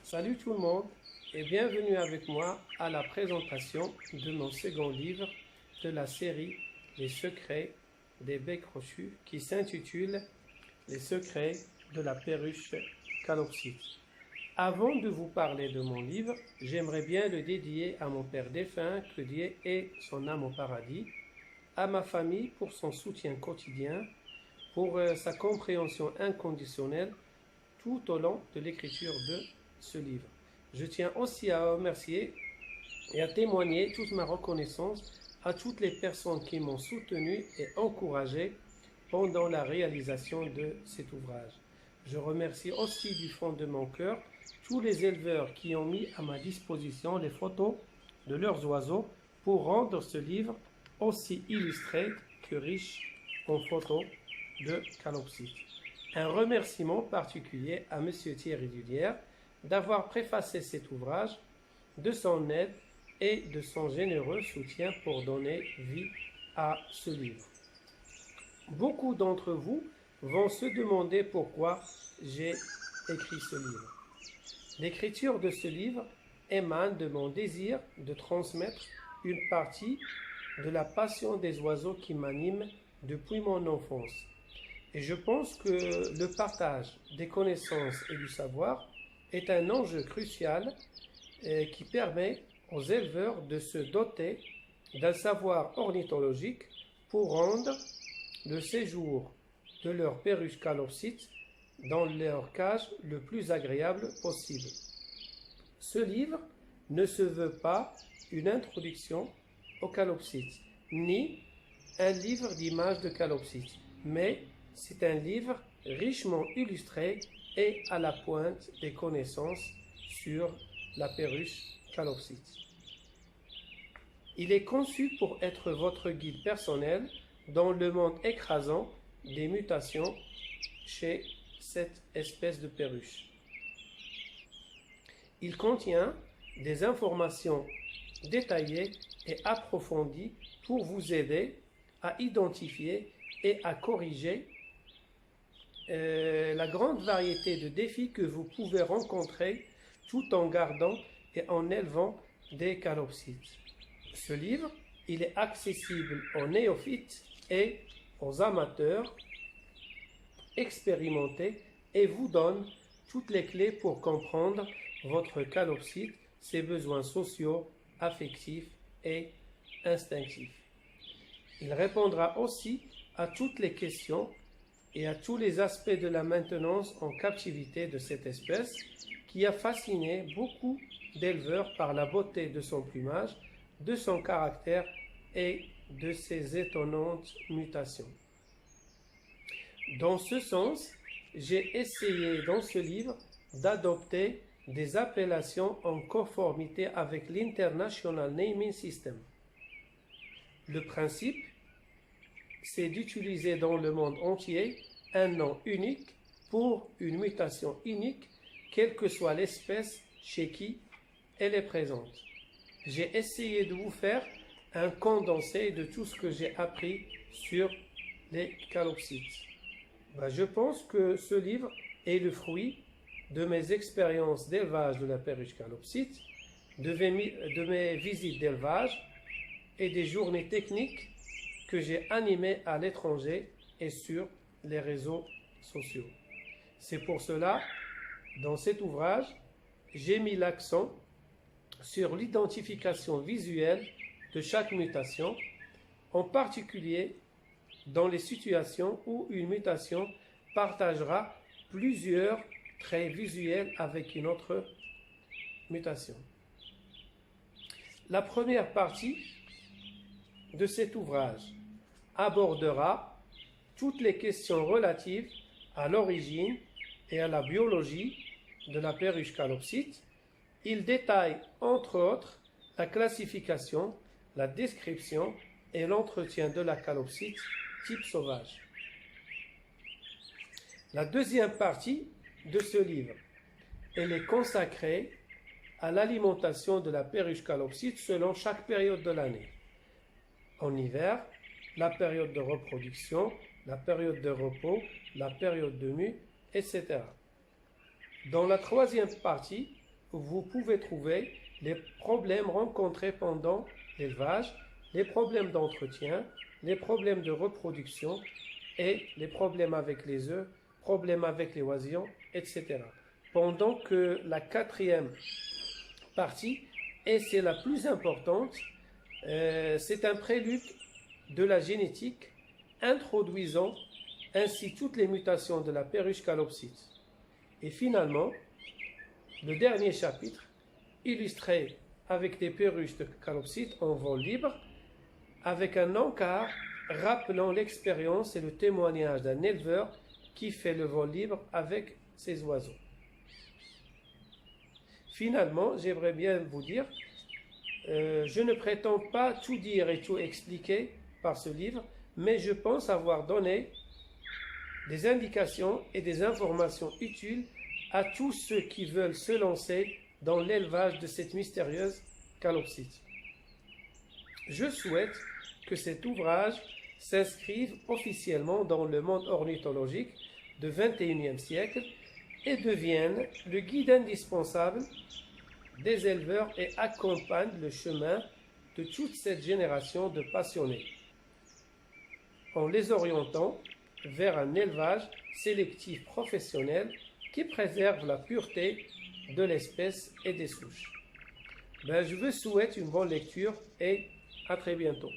Salut tout le monde et bienvenue avec moi à la présentation de mon second livre de la série Les secrets des baies crochues qui s'intitule Les secrets de la perruche calopsite. Avant de vous parler de mon livre, j'aimerais bien le dédier à mon père défunt, que Dieu ait son âme au paradis, à ma famille pour son soutien quotidien, pour sa compréhension inconditionnelle tout au long de l'écriture de ce livre. Je tiens aussi à remercier et à témoigner toute ma reconnaissance à toutes les personnes qui m'ont soutenu et encouragé pendant la réalisation de cet ouvrage. Je remercie aussi du fond de mon cœur tous les éleveurs qui ont mis à ma disposition les photos de leurs oiseaux pour rendre ce livre aussi illustré que riche en photos de calopsites. Un remerciement particulier à M. Thierry Dulière d'avoir préfacé cet ouvrage, de son aide et de son généreux soutien pour donner vie à ce livre. Beaucoup d'entre vous vont se demander pourquoi j'ai écrit ce livre. L'écriture de ce livre émane de mon désir de transmettre une partie de la passion des oiseaux qui m'anime depuis mon enfance. Et je pense que le partage des connaissances et du savoir est un enjeu crucial qui permet aux éleveurs de se doter d'un savoir ornithologique pour rendre le séjour de leur perruche calopsite dans leur cage le plus agréable possible. Ce livre ne se veut pas une introduction aux calopsites, ni un livre d'images de calopsites, mais c'est un livre richement illustré et à la pointe des connaissances sur la perruche calopsite. Il est conçu pour être votre guide personnel dans le monde écrasant des mutations chez cette espèce de perruche. Il contient des informations détaillées et approfondies pour vous aider à identifier et à corriger la grande variété de défis que vous pouvez rencontrer tout en gardant et en élevant des calopsites. Ce livre, il est accessible aux néophytes et aux amateurs expérimentés et vous donne toutes les clés pour comprendre votre calopsite, ses besoins sociaux, affectifs et instinctifs. Il répondra aussi à toutes les questions et à tous les aspects de la maintenance en captivité de cette espèce qui a fasciné beaucoup d'éleveurs par la beauté de son plumage, de son caractère et de ses étonnantes mutations. Dans ce sens, j'ai essayé dans ce livre d'adopter des appellations en conformité avec l'International Naming System. Le principe, c'est d'utiliser dans le monde entier un nom unique pour une mutation unique, quelle que soit l'espèce chez qui elle est présente. J'ai essayé de vous faire un condensé de tout ce que j'ai appris sur les calopsites. Je pense que ce livre est le fruit de mes expériences d'élevage de la perruche calopsite, de mes visites d'élevage et des journées techniques que j'ai animées à l'étranger et sur les réseaux sociaux. C'est pour cela, dans cet ouvrage, j'ai mis l'accent sur l'identification visuelle de chaque mutation, en particulier dans les situations où une mutation partagera plusieurs traits visuels avec une autre mutation. La première partie de cet ouvrage abordera toutes les questions relatives à l'origine et à la biologie de la perruche calopsite. Il détaille entre autres la classification, la description et l'entretien de la calopsite type sauvage. La deuxième partie de ce livre, elle est consacrée à l'alimentation de la perruche calopsite selon chaque période de l'année. En hiver, la période de reproduction, la période de repos, la période de mue, etc. Dans la troisième partie, vous pouvez trouver les problèmes rencontrés pendant l'élevage, les problèmes d'entretien, les problèmes de reproduction et les problèmes avec les œufs, problèmes avec les oisillons, etc. Pendant que la quatrième partie, et c'est la plus importante, c'est un prélude de la génétique introduisant ainsi toutes les mutations de la perruche calopsite. Et finalement, le dernier chapitre, illustré avec des perruches de calopsite en vol libre, avec un encart rappelant l'expérience et le témoignage d'un éleveur qui fait le vol libre avec ses oiseaux. Finalement, j'aimerais bien vous dire, je ne prétends pas tout dire et tout expliquer par ce livre, mais je pense avoir donné des indications et des informations utiles à tous ceux qui veulent se lancer dans l'élevage de cette mystérieuse calopsite. Je souhaite que cet ouvrage s'inscrive officiellement dans le monde ornithologique du XXIe siècle et devienne le guide indispensable des éleveurs et accompagne le chemin de toute cette génération de passionnés, en les orientant vers un élevage sélectif professionnel qui préserve la pureté de l'espèce et des souches. Je vous souhaite une bonne lecture et à très bientôt.